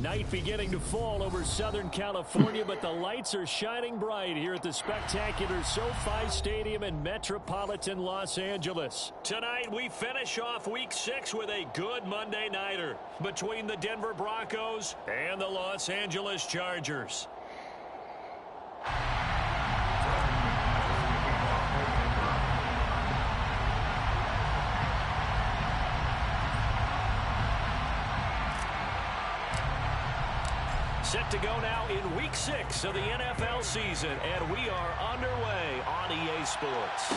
Night beginning to fall over Southern California, but the lights are shining bright here at the spectacular SoFi Stadium in metropolitan Los Angeles. Tonight, we finish off Week 6 with a good Monday nighter between the Denver Broncos and the Los Angeles Chargers. Set to go now in Week 6 of the NFL season, and we are underway on EA Sports.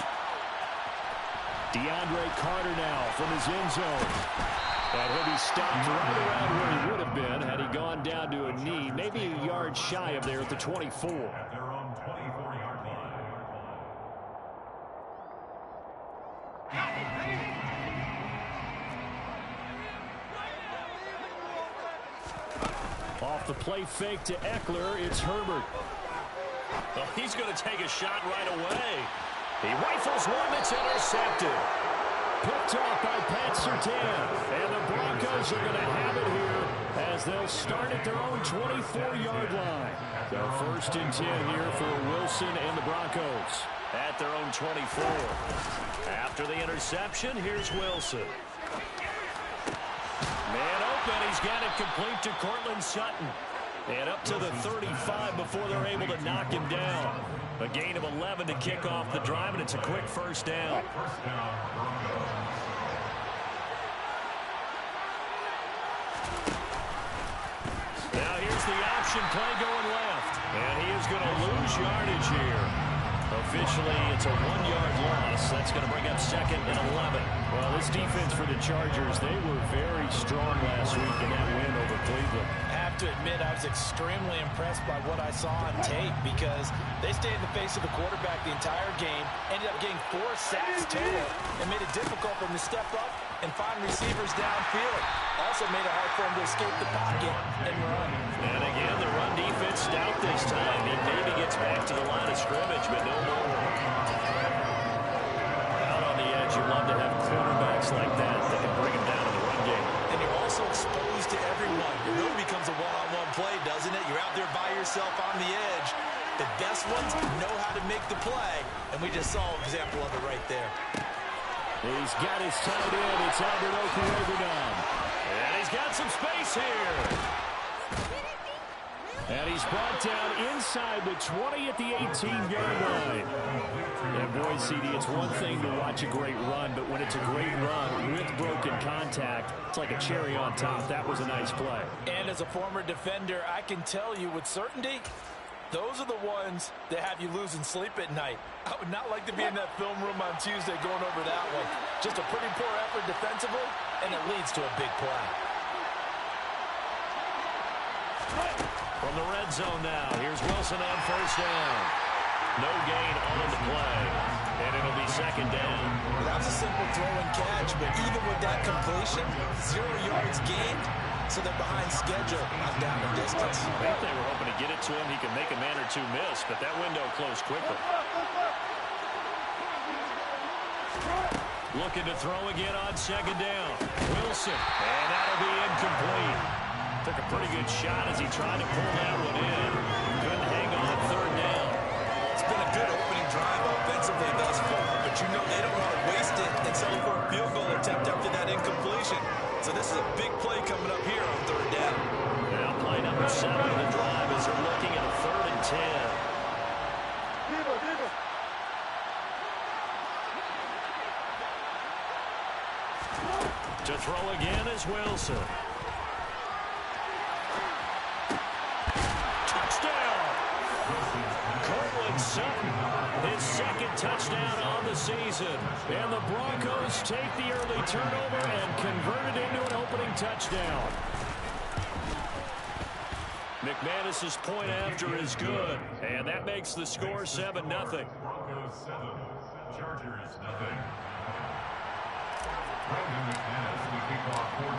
DeAndre Carter now from his end zone. And he'll be stopped right around where he would have been had he gone down to a knee, maybe a yard shy of there at the 24. At their own 24-yard line. Off the play fake to Eckler, it's Herbert. Well, he's going to take a shot right away. He rifles one that's intercepted. Picked off by Pat Surtain. And the Broncos are going to have it here as they'll start at their own 24-yard line. So 1st and 10 here for Wilson and the Broncos at their own 24. After the interception, here's Wilson. Man open, he's got it complete to Cortland Sutton. And up to the 35 before they're able to knock him down. A gain of 11 to kick off the drive, and it's a quick first down. Now here's the option play going left. And he is going to lose yardage here. Officially, it's a 1-yard loss. That's going to bring up 2nd and 11. Well, this defense for the Chargers, they were very strong last week in that win over Cleveland. I have to admit, I was extremely impressed by what I saw on tape because they stayed in the face of the quarterback the entire game, ended up getting 4 sacks total, and made it difficult for him to step up and find receivers downfield. Also made it hard for him to escape the pocket and run. And again, the run defense stout this time. He maybe gets back to the line of scrimmage, but no more. Out on the edge, you love to have quarterbacks like that that can bring him down in the run game. And you're also exposed to everyone. It really becomes a one-on-one play, doesn't it? You're out there by yourself on the edge. The best ones know how to make the play, and we just saw an example of it right there. He's got his tight end. It's Albert Okwuegbunam. And he's got some space here. And he's brought down inside the 20 at the 18-yard line. And boy, CD, it's one thing to watch a great run, but when it's a great run with broken contact, it's like a cherry on top. That was a nice play. And as a former defender, I can tell you with certainty, those are the ones that have you losing sleep at night. I would not like to be in that film room on Tuesday going over that one. Just a pretty poor effort defensively, and it leads to a big play. From the red zone now, here's Wilson on 1st down. No gain on the play, and it'll be 2nd down. That was a simple throw and catch, but even with that completion, 0 yards gained, so they're behind schedule on down and distance. I think they were hoping to get it to him. He could make a man or two miss, but that window closed quickly. Looking to throw again on 2nd down. Wilson, and that'll be incomplete. Took a pretty good shot as he tried to pull that one in. Couldn't hang on 3rd down. It's been a good opening drive offensively thus far, but you know they don't want to waste it and settle for a field goal attempt after that incompletion. So this is a big play coming up here on 3rd down. Now play number 7 of the drive as they're looking at a 3rd and 10. To throw again is Wilson. Touchdown! Cortland Sutton, his 2nd touchdown on the season. And the Broncos take the early turnover and convert it into an opening touchdown. McManus's point after is good, and that makes the score 7-0. Broncos 7, Chargers 0.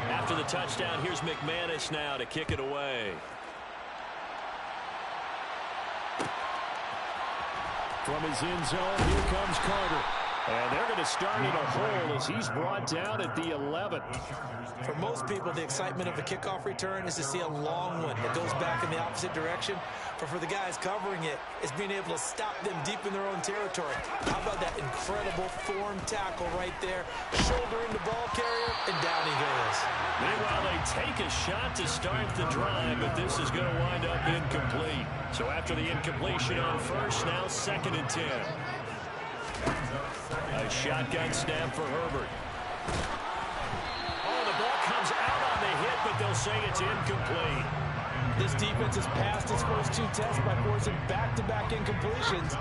After the touchdown, here's McManus now to kick it away. From his end zone, here comes Carter. And they're going to start in a hole as he's brought down at the 11. For most people, the excitement of a kickoff return is to see a long one that goes back in the opposite direction. But for the guys covering it, it's being able to stop them deep in their own territory. How about that incredible form tackle right there? Shoulder in the ball carrier, and down he goes. Meanwhile, they take a shot to start the drive, but this is going to wind up incomplete. So after the incompletion on first, now 2nd and 10. A shotgun snap for Herbert. Oh, the ball comes out on the hit, but they'll say it's incomplete. This defense has passed its first 2 tests by forcing back-to-back incompletions.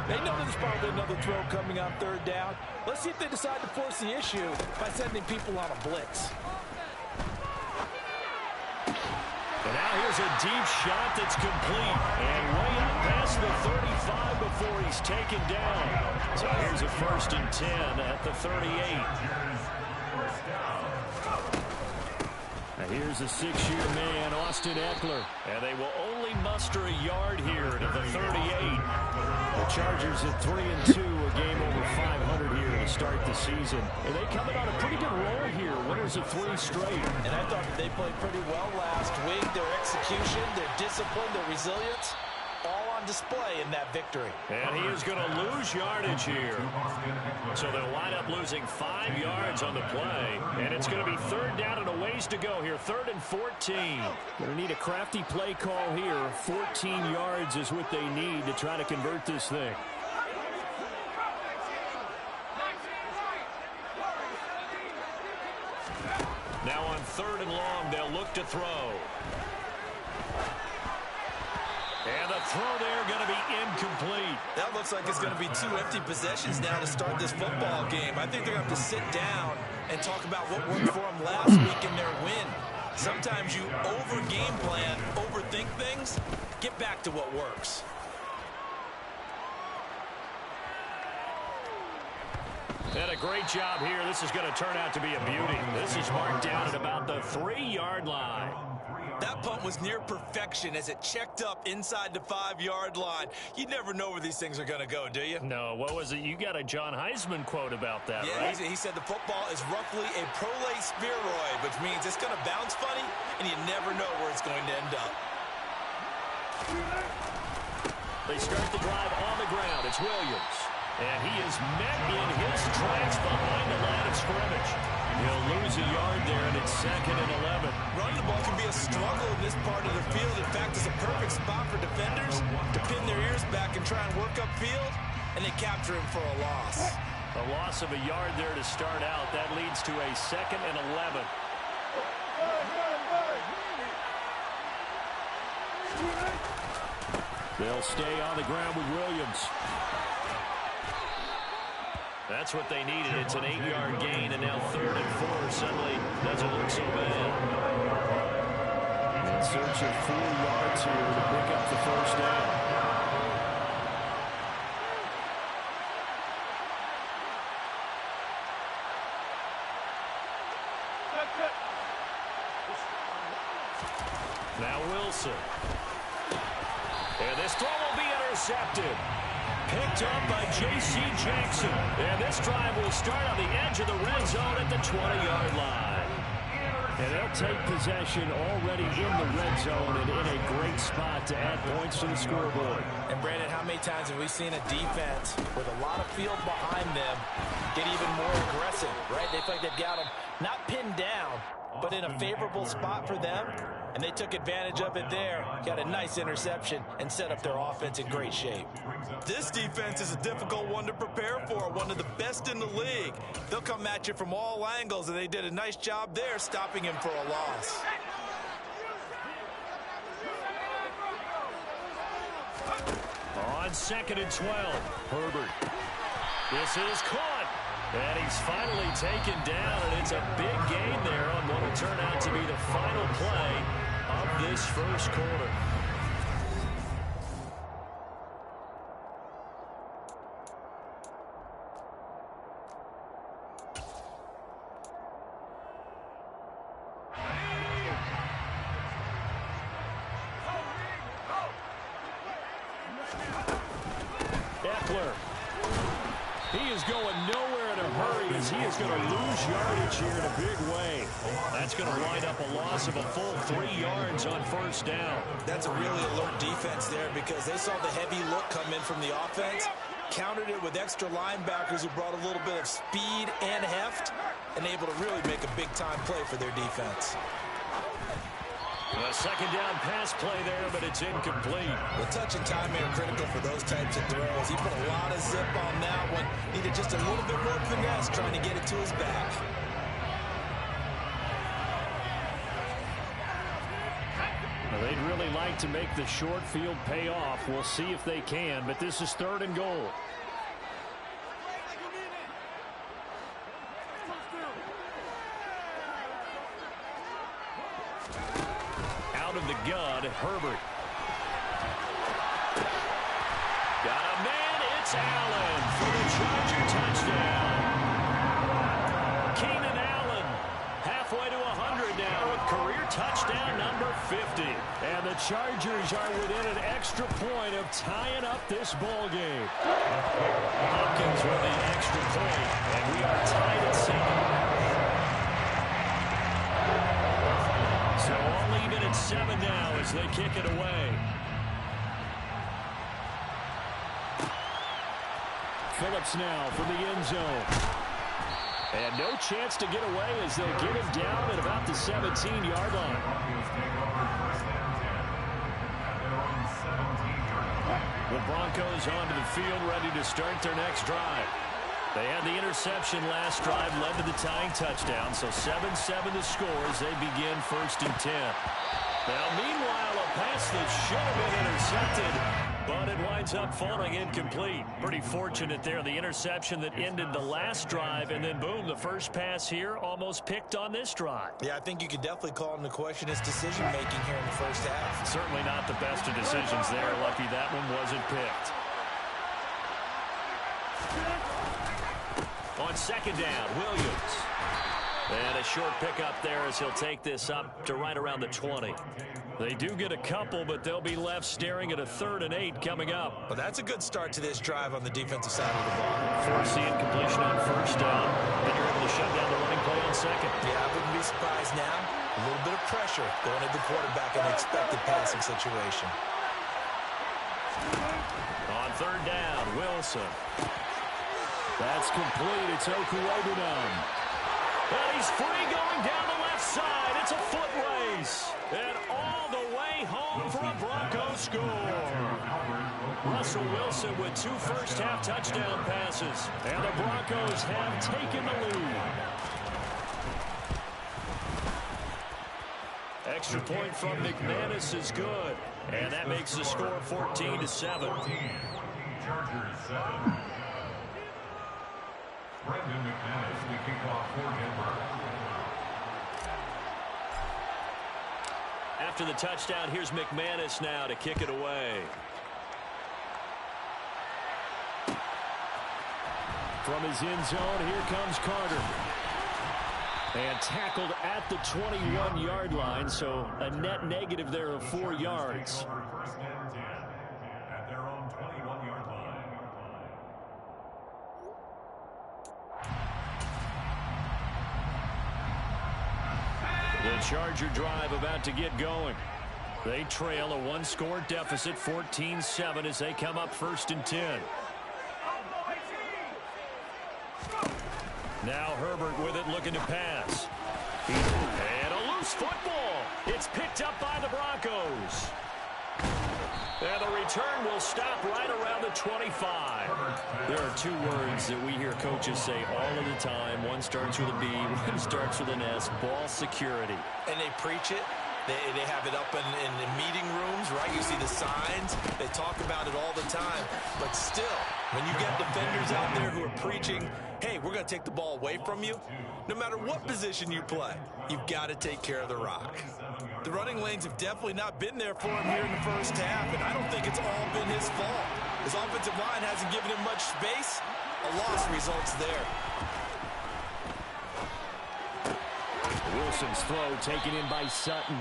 They know there's probably another throw coming on 3rd down. Let's see if they decide to force the issue by sending people on a blitz. And now here's a deep shot that's complete. And way up past the 35 before he's taken down. So here's a 1st and 10 at the 38. Now here's a 6-year man, Austin Eckler. And they will only muster a yard here to the 38. The Chargers at 3-2, a game over 500 here to start the season. And they coming on a pretty good roll here. Winners of 3 straight. And I thought they played pretty well last week. Their execution, their discipline, their resilience, all on display in that victory. And he is going to lose yardage here. So they'll wind up losing 5 yards on the play. And it's going to be 3rd down and a ways to go here. 3rd and 14. Going to need a crafty play call here. 14 yards is what they need to try to convert this thing. Now on 3rd and long, they'll look to throw. And the throw there going to be incomplete. That looks like it's going to be 2 empty possessions now to start this football game. I think they're going to have to sit down and talk about what worked for them last week in their win. Sometimes you over-game plan, overthink things. Get back to what works. And a great job here. This is going to turn out to be a beauty. This is marked down at about the 3-yard line. That punt was near perfection as it checked up inside the 5-yard line. You never know where these things are going to go, do you? No, what was it? You got a John Heisman quote about that, yeah, right? He said the football is roughly a prolate spheroid, which means it's going to bounce funny, and you never know where it's going to end up. They start the drive on the ground. It's Williams. And he is met in his tracks behind the line of scrimmage. He'll lose a yard there, and it's 2nd and 11. Running the ball can be a struggle in this part of the field. In fact, it's a perfect spot for defenders to pin their ears back and try and work upfield, and they capture him for a loss. A loss of a yard there to start out. That leads to a 2nd and 11. They'll stay on the ground with Williams. That's what they needed. It's an 8-yard gain, and now 3rd and 4 suddenly doesn't look so bad. In search of 4 yards here to pick up the 1st down. Now Wilson. And this throw will be intercepted. Picked up by J.C. Jackson. And this drive will start on the edge of the red zone at the 20-yard line. And they'll take possession already in the red zone and in a great spot to add points to the scoreboard. And, Brandon, how many times have we seen a defense with a lot of field behind them get even more aggressive, right? They feel like they've got them not pinned down, but in a favorable spot for them, and they took advantage of it there. Got a nice interception and set up their offense in great shape. This defense is a difficult one to prepare for, one of the best in the league. They'll come at you from all angles, and they did a nice job there stopping him for a loss. On 2nd and 12, Herbert. This is caught. And he's finally taken down, and it's a big gain there on what will turn out to be the final play of this first quarter. Eckler. He is going nowhere in a hurry as he is going to lose yardage here in a big way. That's going to wind up a loss of a full 3 yards on first down. That's a really alert defense there because they saw the heavy look come in from the offense, countered it with extra linebackers who brought a little bit of speed and heft, and able to really make a big-time play for their defense. A second down pass play there, but it's incomplete. The touch and timing are critical for those types of throws. He put a lot of zip on that one. Needed just a little bit more finesse trying to get it to his back. Well, they'd really like to make the short field pay off. We'll see if they can, but this is 3rd and goal. Out of the gun, Herbert. Got a man, it's Allen for the Charger touchdown. Keenan Allen, halfway to 100 now with career touchdown number 50. And the Chargers are within an extra point of tying up this ball game. Hopkins with the extra point, and we are tied at 7. So all even at 7 now as they kick it away. Phillips now from the end zone. And no chance to get away as they'll get him down at about the 17-yard line. The Broncos onto the field ready to start their next drive. They had the interception last drive, led to the tying touchdown, so 7-7 the score as they begin 1st and 10. Now, meanwhile, a pass that should have been intercepted, but it winds up falling incomplete. Pretty fortunate there, the interception that ended the last drive, and then boom, the first pass here almost picked on this drive. Yeah, I think you could definitely call into question his decision-making here in the first half. Certainly not the best of decisions there. Lucky that one wasn't picked. On 2nd down, Williams. And a short pickup there as he'll take this up to right around the 20. They do get a couple, but they'll be left staring at a 3rd and 8 coming up. Well, that's a good start to this drive on the defensive side of the ball. Force the incompletion on first down. Then you're able to shut down the running play on 2nd. Yeah, I wouldn't be surprised now. A little bit of pressure going at the quarterback in an expected passing situation. On 3rd down, Wilson. That's complete. It's Okuwebunam. And he's free going down the left side. It's a foot race. And all the way home for a Broncos score. Russell Wilson with 2 first-half touchdown passes. And the Broncos have taken the lead. Extra point from McManus is good. And that makes the score 14-7. Chargers 7. Brendan McManus, the kickoff for Denver. After the touchdown, here's McManus now to kick it away. From his end zone, here comes Carter. And tackled at the 21-yard line, so a net negative there of 4 yards. 1st and 10 at their own 21-yard line. The Charger drive about to get going. They trail a 1-score deficit, 14-7, as they come up 1st and 10. Now Herbert with it, looking to pass. And a loose football. It's picked up by the Broncos. And the return will stop right around the 25. There are 2 words that we hear coaches say all of the time. One starts with a B, one starts with an S. Ball security. And they preach it. They have it up in the meeting rooms, right? You see the signs. They talk about it all the time. But still, when you get defenders out there who are preaching, hey, we're going to take the ball away from you, no matter what position you play, you've got to take care of the rock. The running lanes have definitely not been there for him here in the first half, and I don't think it's all been his fault. His offensive line hasn't given him much space. A loss results there. Wilson's throw taken in by Sutton.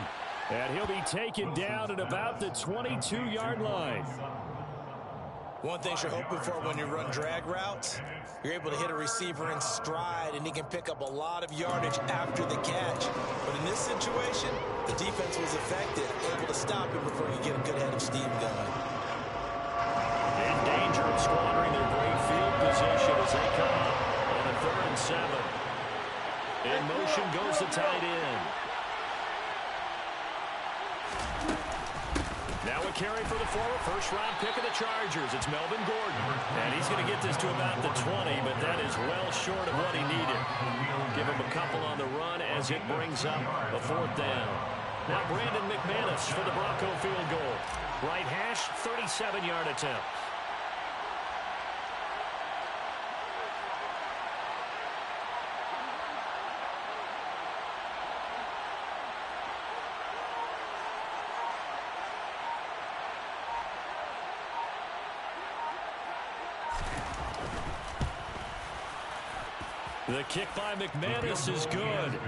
And he'll be taken down at about the 22-yard line. One thing you're hoping for when you run drag routes, you're able to hit a receiver in stride, and he can pick up a lot of yardage after the catch. But in this situation, the defense was effective, able to stop him before he get a good head of steam going. In danger of squandering their great field position as they come up on a 3rd and 7. In motion goes the tight end. Now a carry for the former first-round pick of the Chargers. It's Melvin Gordon. And he's going to get this to about the 20, but that is well short of what he needed. Give him a couple on the run as it brings up a 4th down. Now Brandon McManus for the Bronco field goal. Right hash, 37-yard attempt. The kick by McManus is good.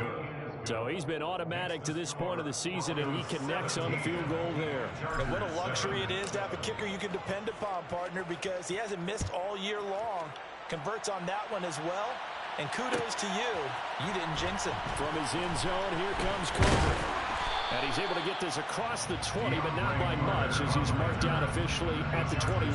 So he's been automatic to this point of the season, and he connects on the field goal there. And what a luxury it is to have a kicker you can depend upon, partner, because he hasn't missed all year long. Converts on that one as well. And kudos to you. You didn't jinx it. From his end zone, here comes Cover. And he's able to get this across the 20, but not by much, as he's marked down officially at the 21.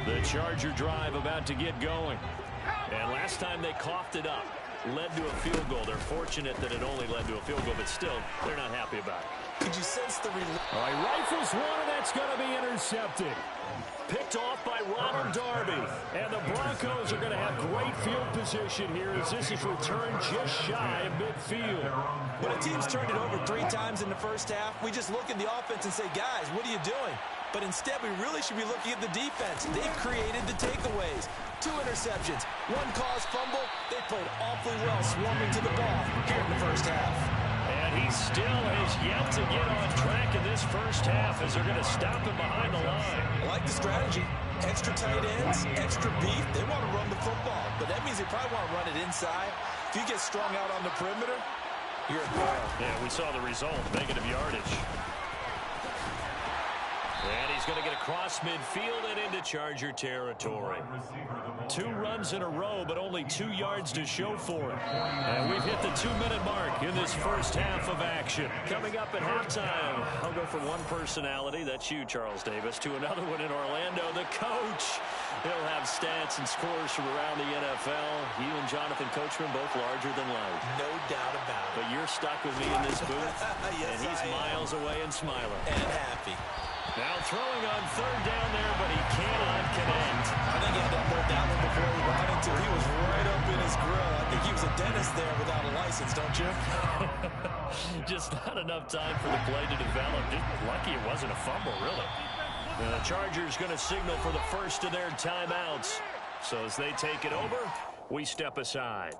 The Charger drive about to get going. And last time they coughed it up, led to a field goal. They're fortunate that it only led to a field goal, but still, they're not happy about it. Could you sense the relief? All right, rifles one, and that's going to be intercepted. Picked off by Ronald Darby. And the Broncos are going to have great field position here as this is returned just shy of midfield. When a team's turned it over 3 times in the first half, we just look at the offense and say, guys, what are you doing? But instead, we really should be looking at the defense. They've created the takeaways. 2 interceptions, 1 caused fumble. They played awfully well swarming to the ball here in the first half. And he still has yet to get on track in this first half as they're going to stop him behind the line. I like the strategy. Extra tight ends, extra beef. They want to run the football, but that means they probably want to run it inside. If you get strung out on the perimeter, you're in peril. Yeah, we saw the result, negative yardage. And he's going to get across midfield and into Charger territory. 2 runs in a row, but only 2 yards to show for it. And we've hit the 2-minute mark in this first half of action. Coming up at halftime, I'll go from one personality, that's you, Charles Davis, to another one in Orlando, the coach. He'll have stats and scores from around the NFL. You and Jonathan Coachman both larger than life. No doubt about it. But you're stuck with me in this booth, yes, and he's miles away and smiling. And happy. Now throwing on 3rd down there, but he cannot connect. I think he had to hold that one before he wanted to. He was right up in his grill. I think he was a dentist there without a license, don't you? Just not enough time for the play to develop. Just lucky it wasn't a fumble, really. The Chargers going to signal for the first of their timeouts. So as they take it over, we step aside.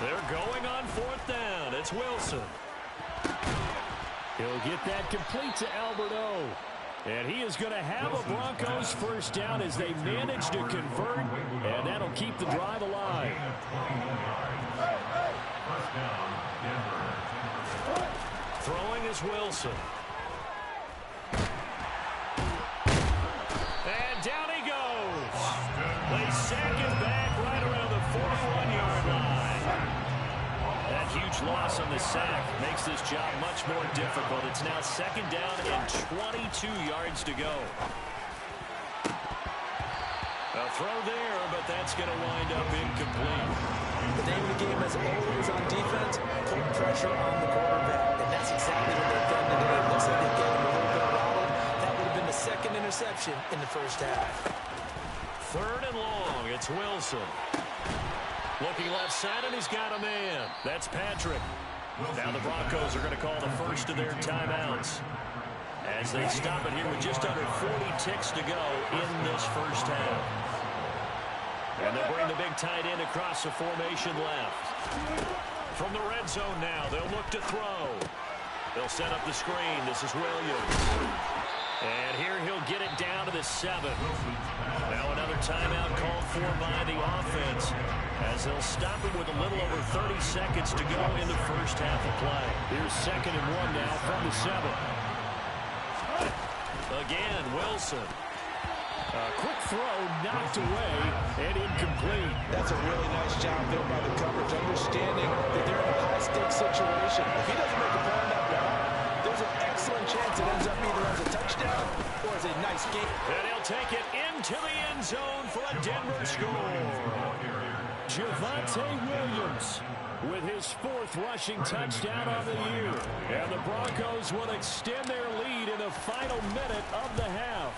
They're going on 4th down. It's Wilson. He'll get that complete to Alberto. And he is going to have a Broncos first down as they manage to convert, and that'll keep the drive alive. Throwing is Wilson. And down he goes. They sack him back right around the 41-yard line. That huge loss on the sack makes this job much more difficult. It's now 2nd down and 22 yards to go. A throw there, but that's going to wind up incomplete. The name of the game is always on defense, put pressure on the quarterback. And that's exactly what they've done today. It looks like they're getting a little bit rattled. That would have been the 2nd interception in the first half. 3rd and long. It's Wilson. Looking left side, and he's got a man. That's Patrick. Now the Broncos are going to call the first of their timeouts as they stop it here with just under 40 ticks to go in this first half. And they'll bring the big tight end across the formation left. From the red zone now, they'll look to throw. They'll set up the screen. This is Williams. And here he'll get it down to the 7. Now another timeout called for by the offense, as they'll stop it with a little over 30 seconds to go in the first half of play. Here's 2nd and 1 now from the 7. Again, Wilson. A quick throw knocked away and incomplete. That's a really nice job there by the coverage, understanding that they're in a high-stakes situation. If he doesn't make a play on that ball, there's an excellent chance it ends up either as a touchdown or as a nice game. And he'll take it into the end zone for a Denver score. Javonte Williams with his 4th rushing touchdown on the year. And the Broncos will extend their lead in the final minute of the half.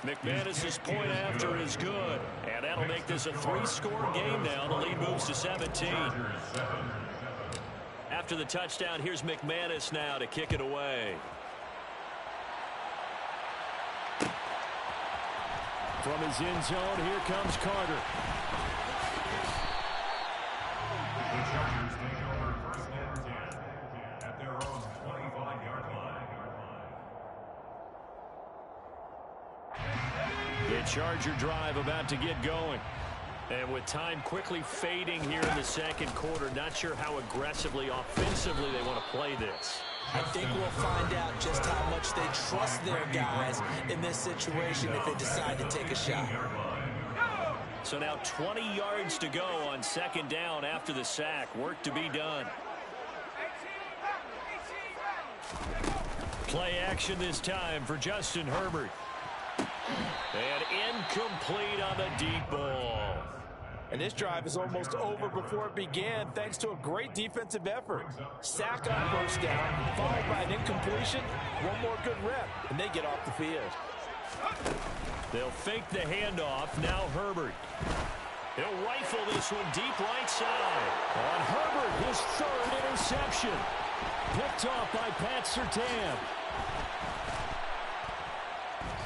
McManus's point after is good, and that'll make this a 3-score game now. The lead moves to 17. After the touchdown, here's McManus now to kick it away. From his end zone, here comes Carter. The Chargers take over 1st and 10 at their own 25-yard line. The Charger drive about to get going. And with time quickly fading here in the 2nd quarter, not sure how aggressively, offensively they want to play this. I think we'll find out just how much they trust their guys in this situation if they decide to take a shot. So now 20 yards to go on 2nd down after the sack. Work to be done. Play action this time for Justin Herbert. And incomplete on the deep ball. And this drive is almost over before it began, thanks to a great defensive effort. Sack on 1st down, followed by an incompletion. One more good rep, and they get off the field. They'll fake the handoff. Now Herbert. He'll rifle this one deep right side. On Herbert, his 3rd interception. Picked off by Pat Surtain.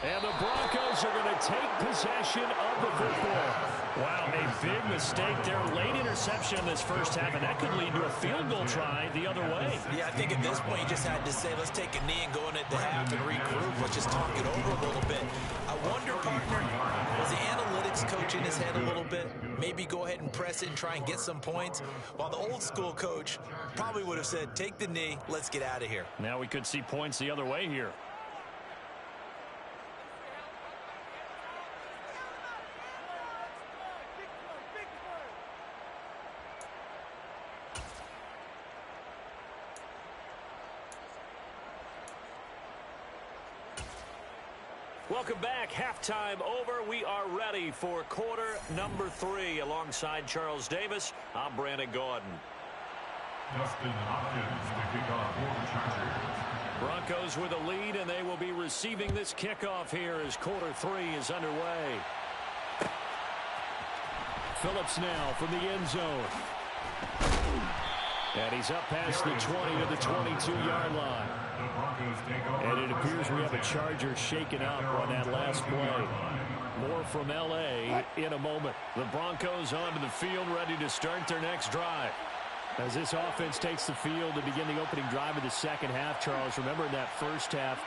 And the Broncos are going to take possession of the football. Wow, a big mistake there. Late interception in this first half, and that could lead to a field goal try the other way. Yeah, I think at this point you just had to say, let's take a knee and go in at the half and regroup. Let's just talk it over a little bit. I wonder, partner, was the analytics coach in his head a little bit? Maybe go ahead and press it and try and get some points. While the old school coach probably would have said, take the knee, let's get out of here. Now we could see points the other way here. Welcome back. Halftime over. We are ready for quarter number 3. Alongside Charles Davis, I'm Brandon Gaudin. Dustin Hopkins to kick off for the Chargers. Broncos with a lead, and they will be receiving this kickoff here as quarter 3 is underway. Phillips now from the end zone. And he's up past the 20 to the 22-yard line. And it appears we have a Charger shaken up on that last play. More from L.A. in a moment. The Broncos onto the field, ready to start their next drive. As this offense takes the field to begin the opening drive of the second half, Charles, remember in that first half,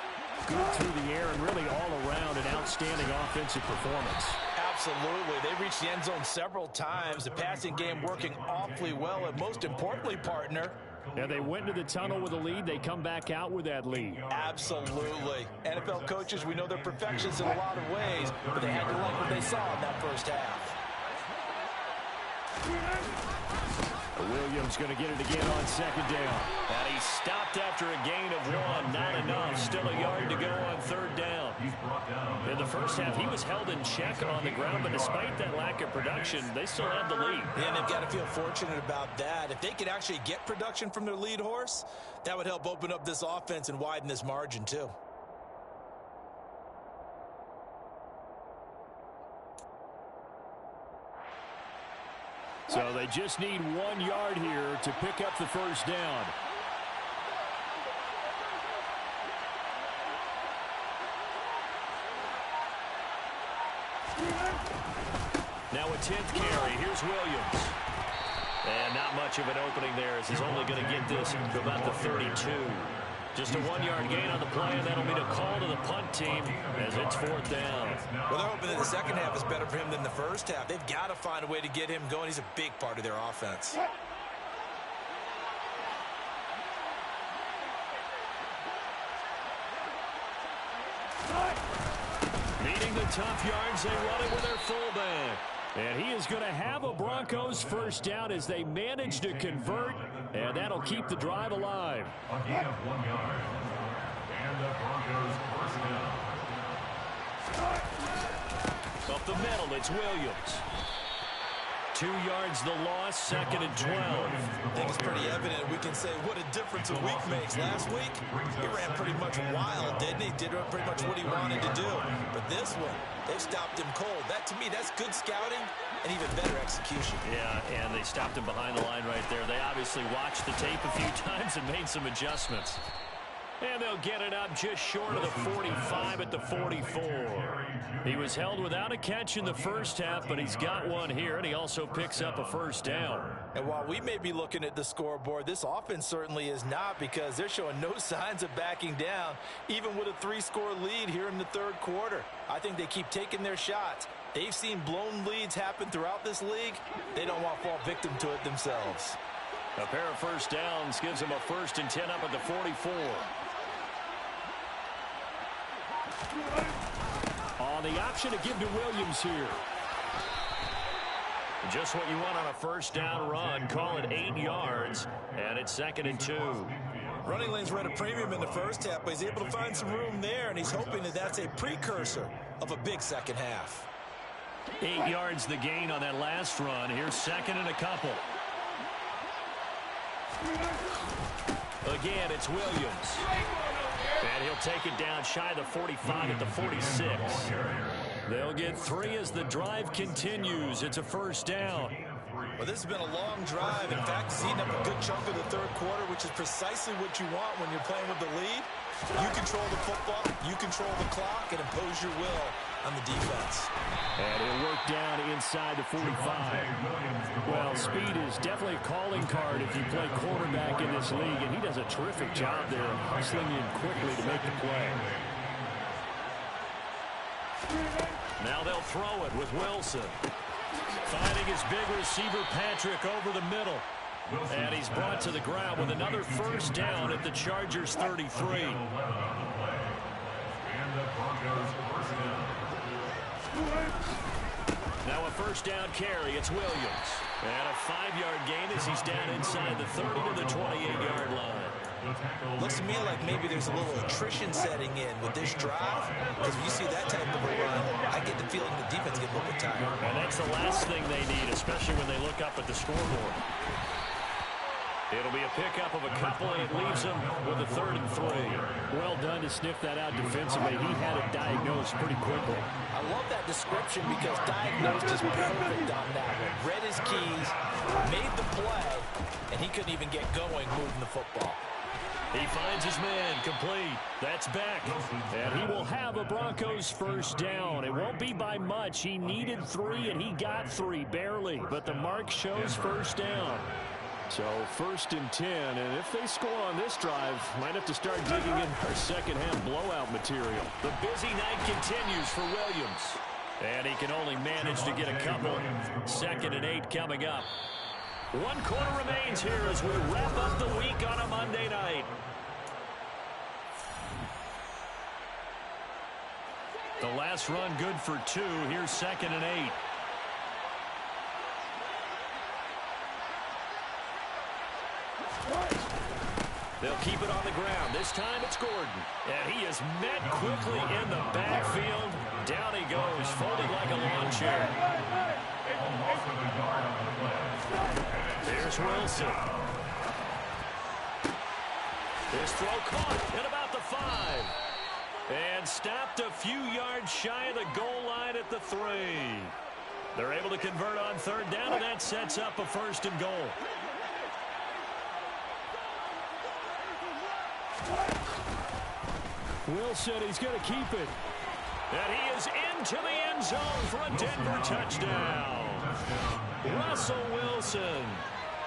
good through the air and really all around an outstanding offensive performance. Absolutely. They reached the end zone several times. The passing game working awfully well, and most importantly, partner, yeah, they went into the tunnel with a lead. They come back out with that lead. Absolutely. NFL coaches, we know they're perfectionists in a lot of ways, but they had to like what they saw in that first half. Williams going to get it again on 2nd down. And he stopped after a gain of 1. Not enough. Still a yard to go on 3rd down. In the first half, he was held in check on the ground, but despite that lack of production, they still have the lead. And they've got to feel fortunate about that. If they could actually get production from their lead horse, that would help open up this offense and widen this margin too. So they just need 1 yard here to pick up the first down. Now a 10th carry. Here's Williams. And not much of an opening there as he's only going to get this to about the 32. Just a 1-yard gain on the play, and that'll mean a call to the punt team as it's 4th down. Well, they're hoping that the second half is better for him than the first half. They've got to find a way to get him going. He's a big part of their offense. Needing the tough yards, they run it with their fullback. And he is going to have a Broncos first down as they manage to convert, and that'll keep the drive alive. A gain of 1 yard. And the Broncos first down. Up the middle, it's Williams. 2 yards the loss, 2nd and 12. I think it's pretty evident. We can say what a difference a week makes. Last week, he ran pretty much wild, didn't he? Did pretty much what he wanted to do. But this one, they stopped him cold. That, to me, that's good scouting and even better execution. Yeah, and they stopped him behind the line right there. They obviously watched the tape a few times and made some adjustments. And they'll get it up just short of the 45 at the 44. He was held without a catch in the first half, but he's got one here, and he also picks up a first down. And while we may be looking at the scoreboard, this offense certainly is not, because they're showing no signs of backing down, even with a 3-score lead here in the third quarter. I think they keep taking their shots. They've seen blown leads happen throughout this league. They don't want to fall victim to it themselves. A pair of first downs gives them a 1st and 10 up at the 44. On the option to give to Williams here. Just what you want on a first down run. Call it 8 yards, and it's 2nd and 2. Running lanes were at a premium in the first half, but he's able to find some room there, and he's hoping that that's a precursor of a big second half. 8 yards the gain on that last run. Here's 2nd and a couple. Again, it's Williams. And he'll take it down shy of the 45 at the 46. They'll get 3 as the drive continues. It's a first down. Well, this has been a long drive. In fact, it's eaten up a good chunk of the third quarter, which is precisely what you want when you're playing with the lead. You control the football, you control the clock, and impose your will on the defense. And he'll work down inside the 45. Well, speed is definitely a calling card if you play quarterback in this league, and he does a terrific job there of hustling in quickly to make the play. Now they'll throw it with Wilson. Finding his big receiver, Patrick, over the middle. And he's brought to the ground with another first down at the Chargers' 33. Now a first down carry. It's Williams. And a 5-yard gain as he's down inside the 30 to the 28-yard line. Looks to me like maybe there's a little attrition setting in with this drive, because if you see that type of a run, I get the feeling the defense gets a little bit tired. And that's the last thing they need, especially when they look up at the scoreboard. It'll be a pickup of a couple, and it leaves them with a 3rd and 3. Well done to sniff that out defensively. He had it diagnosed pretty quickly. I love that description because diagnosed is perfect on that one. Read his keys, made the play, and he couldn't even get going moving the football. He finds his man complete. That's back. And he will have a Broncos first down. It won't be by much. He needed 3, and he got 3, barely. But the mark shows first down. So 1st and 10, and if they score on this drive, might have to start digging in our second half blowout material. The busy night continues for Williams. And he can only manage to get a couple. 2nd and 8 coming up. 1 quarter remains here as we wrap up the week on a Monday night. The last run good for 2. Here's 2nd and 8. They'll keep it on the ground. This time it's Gordon. And he is met quickly in the backfield. Down he goes, folded like a lawn chair. Here's Wilson. His throw caught at about the 5. And stopped a few yards shy of the goal line at the 3. They're able to convert on 3rd down, and that sets up a 1st and goal. Wilson, he's going to keep it. And he is into the end zone for a Denver touchdown. Russell Wilson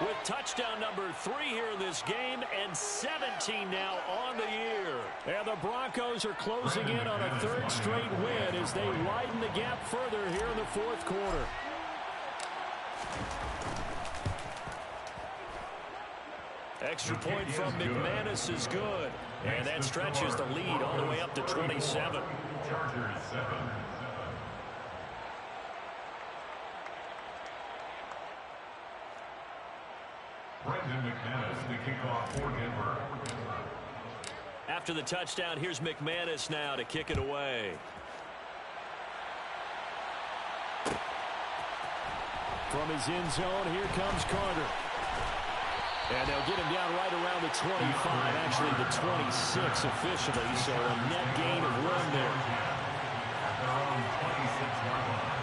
with touchdown number 3 here in this game, and 17 now on the year. And the Broncos are closing in on a 3rd straight win as they widen the gap further here in the 4th quarter. Extra point from McManus is good. And that stretches the lead all the way up to 27. Chargers 7. Brendan McManus, the kickoff for Denver. After the touchdown, here's McManus now to kick it away. From his end zone, here comes Carter. And they'll get him down right around the 25, actually the 26 officially, so a net gain of 1 there. At their own 26-yard line.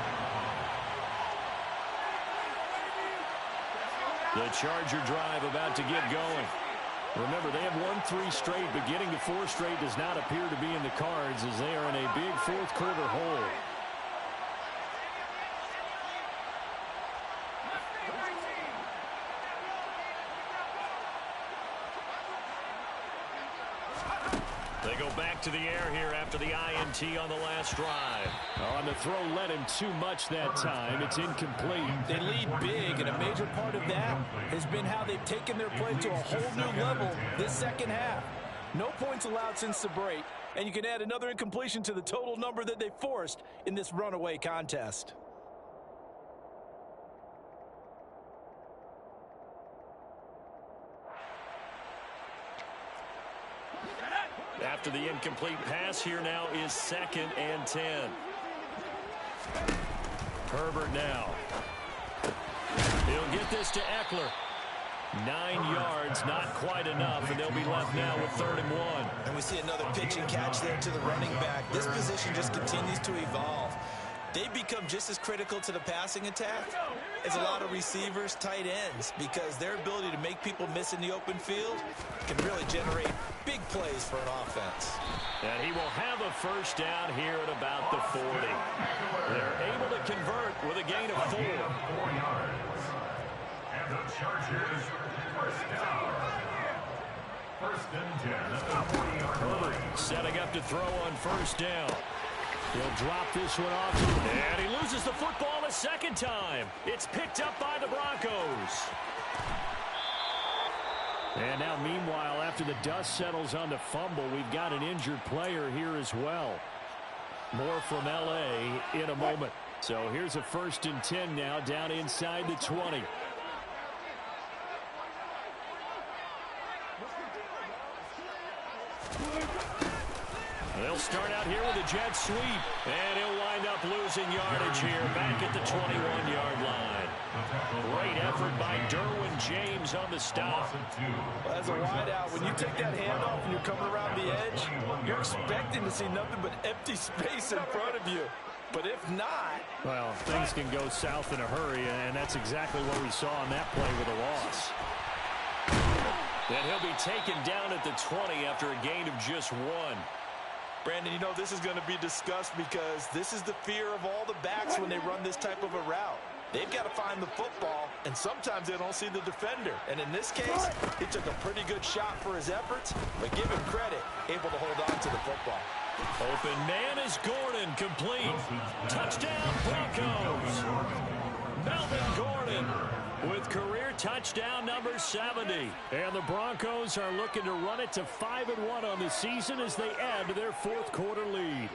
The Charger drive about to get going. Remember, they have won 3 straight, but getting to 4 straight does not appear to be in the cards as they are in a big 4th quarter hole. They go back to the air here after the INT on the last drive. Oh, and the throw led him too much that time. It's incomplete. They lead big, and a major part of that has been how they've taken their play to a whole new level this second half. No points allowed since the break, and you can add another incompletion to the total number that they forced in this runaway contest. After the incomplete pass, here now is 2nd and 10. Herbert now. He'll get this to Eckler. 9 yards, not quite enough, and they'll be left now with 3rd and 1. And we see another pitch and catch there to the running back. This position just continues to evolve. They become just as critical to the passing attack as a lot of receivers, tight ends, because their ability to make people miss in the open field can really generate big plays for an offense. And he will have a first down here at about the 40. They're able to convert with a gain of 4. 4 yards. And the Chargers first down. 1st and 10 at the 40-yard line. Setting up to throw on first down. He'll drop this one off, and he loses the football a 2nd time. It's picked up by the Broncos. And now, meanwhile, after the dust settles on the fumble, we've got an injured player here as well. More from L.A. in a moment. So here's a 1st and 10 now down inside the 20. They'll start out here with a jet sweep, and he'll wind up losing yardage here back at the 21-yard line. Great effort by Derwin James on the stop. Well, as a wideout, when you take that handoff and you're coming around the edge, you're expecting to see nothing but empty space in front of you. But if not... Well, things can go south in a hurry, and that's exactly what we saw on that play with a loss. Then he'll be taken down at the 20 after a gain of just 1. Brandon, you know this is going to be discussed because this is the fear of all the backs when they run this type of a route. They've got to find the football, and sometimes they don't see the defender. And in this case, he took a pretty good shot for his efforts, but give him credit, able to hold on to the football. Open man is Gordon, complete. Touchdown, Broncos. Melvin Gordon with career touchdown number 70. And the Broncos are looking to run it to 5-1 on the season as they add to their 4th quarter lead.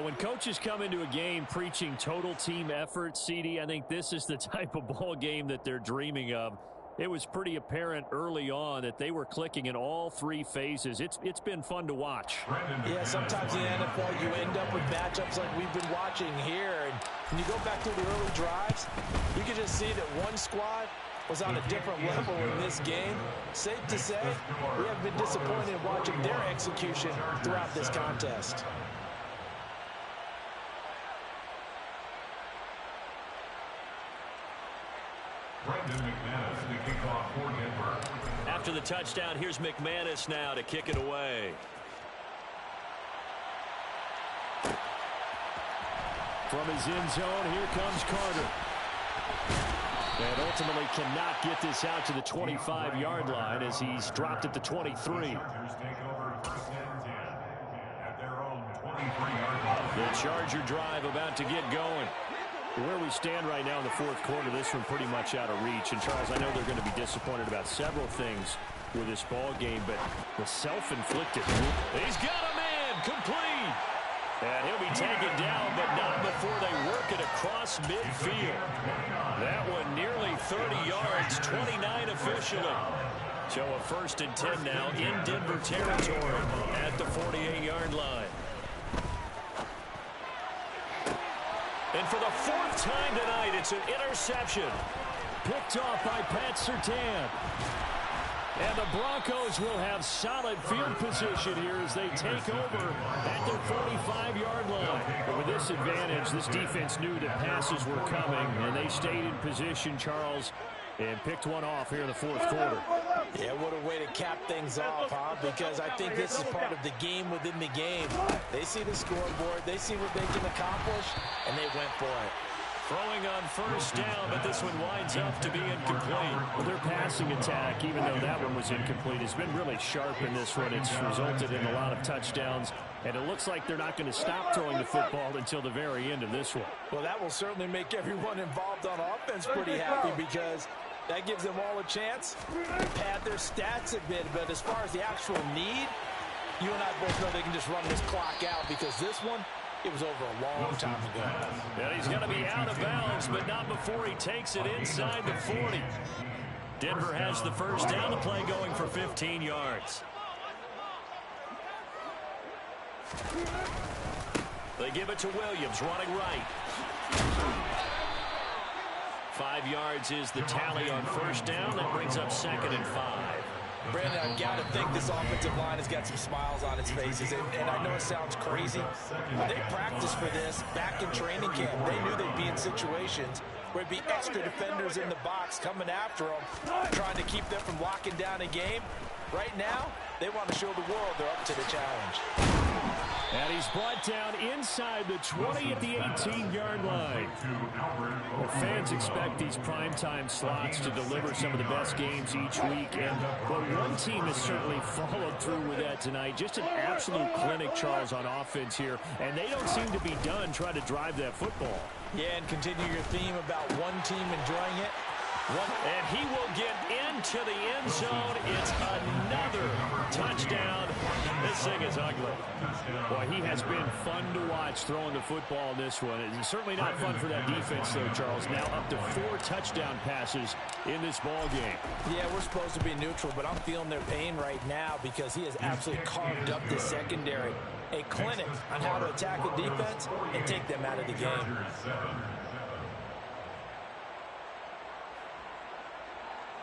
When coaches come into a game preaching total team effort, CD, I think this is the type of ball game that they're dreaming of. It was pretty apparent early on that they were clicking in all 3 phases. It's been fun to watch. Yeah, sometimes in the NFL you end up with matchups like we've been watching here. And when you go back to the early drives, you can just see that one squad was on a different level in this game. Safe to say, we have been disappointed watching their execution throughout this contest. Brendan McManus, the kickoff for Denver. After the touchdown, here's McManus now to kick it away. From his end zone, here comes Carter. And ultimately cannot get this out to the 25-yard line as he's dropped at the 23. The Charger drive about to get going. Where we stand right now in the fourth quarter, this one pretty much out of reach. And, Charles, I know they're going to be disappointed about several things with this ball game, but the self-inflicted. He's got a man complete. And he'll be taken down, but not before they work it across midfield. That one nearly 30 yards, 29 officially. So a 1st and 10 now in Denver territory at the 48-yard line. And for the 4th time tonight, it's an interception. Picked off by Pat Surtain. And the Broncos will have solid field position here as they take over at their 45-yard line. But with this advantage, this defense knew that passes were coming, and they stayed in position, Charles, and picked one off here in the fourth quarter. Yeah, what a way to cap things off, huh? Because I think this is part of the game within the game. They see the scoreboard, they see what they can accomplish, and they went for it. Throwing on 1st down, but this one winds up to be incomplete. Well, their passing attack, even though that one was incomplete, has been really sharp in this one. It's resulted in a lot of touchdowns, and it looks like they're not going to stop throwing the football until the very end of this one. Well, that will certainly make everyone involved on offense pretty happy because that gives them all a chance to pad their stats a bit. But as far as the actual need, you and I both know they can just run this clock out because this one, it was over a long time ago. And he's going to be out of bounds, but not before he takes it inside the 40. Denver has the 1st down, the play going for 15 yards. They give it to Williams, running right. 5 yards is the tally on 1st down. That brings up 2nd and 5. Brandon, I've got to think this offensive line has got some smiles on its faces. And I know it sounds crazy, but they practiced for this back in training camp. They knew they'd be in situations where it'd be extra defenders in the box coming after them, trying to keep them from locking down a game. Right now, they want to show the world they're up to the challenge. And he's brought down inside the 20 at the 18-yard line. Well, fans expect these primetime slots to deliver some of the best games each week. And one team has certainly followed through with that tonight. Just an absolute clinic, Charles, on offense here. And they don't seem to be done trying to drive that football. Yeah, and continue your theme about one team enjoying it. And he will get into the end zone. It's another touchdown. This thing is ugly. Boy, he has been fun to watch throwing the football in this one. It's certainly not fun for that defense, though, Charles. Now up to 4 touchdown passes in this ball game. Yeah, we're supposed to be neutral, but I'm feeling their pain right now because he has absolutely carved up the secondary. A clinic on how to attack a defense and take them out of the game.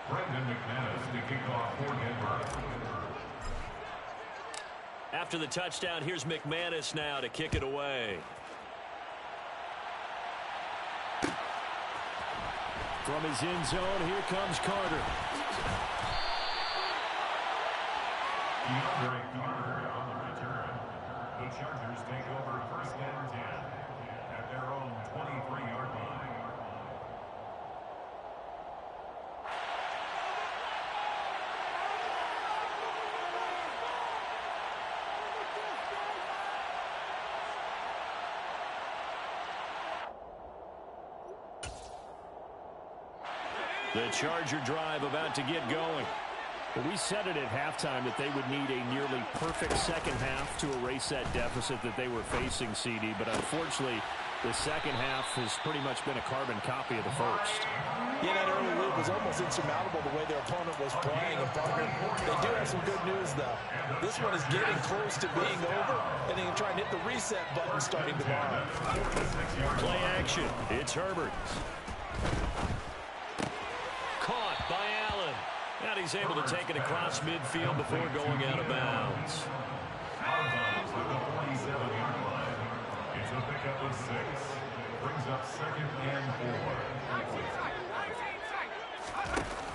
Brendan McManus to kick off for Denver. After the touchdown, here's McManus now to kick it away. From his end zone, here comes Carter. DeAndre Carter on the return. The Chargers take over 1st and 10 at their own 23-yard line. The Charger drive about to get going. Well, we said it at halftime that they would need a nearly perfect second half to erase that deficit that they were facing, CD. But unfortunately, the second half has pretty much been a carbon copy of the first. Yeah, that early lead was almost insurmountable the way their opponent was playing. And partner, they do have some good news, though. This one is getting close to being over, and they can try and hit the reset button starting tomorrow. Play action. It's Herbert. Caught by Allen. And he's able to take it across midfield before going out of bounds. Out of bounds at the 47-yard line. It's a pickup of 6. Brings up 2nd and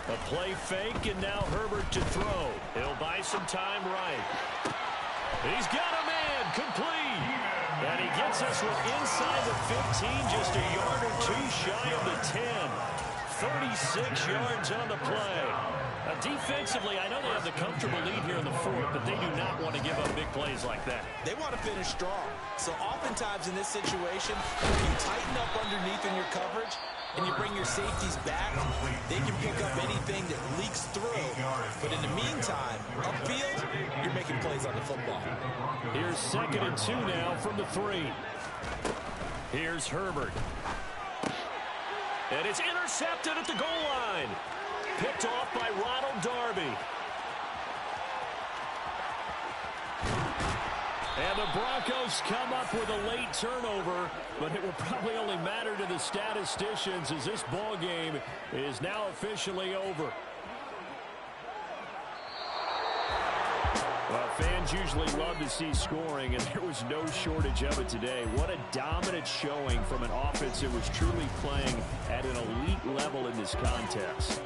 4. A play fake, and now Herbert to throw. He'll buy some time right. He's got a man complete. And he gets us one inside the 15, just a yard or two shy of the 10. 36 yards on the play. Defensively, I know they have the comfortable lead here in the fourth, but they do not want to give up big plays like that. They want to finish strong. So oftentimes in this situation, if you tighten up underneath in your coverage and you bring your safeties back, they can pick up anything that leaks through. But in the meantime, upfield, you're making plays on the football. Here's 2nd and 2 now from the 3. Here's Herbert. And it's intercepted at the goal line. Picked off by Ronald Darby. And the Broncos come up with a late turnover, but it will probably only matter to the statisticians as this ball game is now officially over. Well, fans usually love to see scoring, and there was no shortage of it today. What a dominant showing from an offense that was truly playing at an elite level in this contest.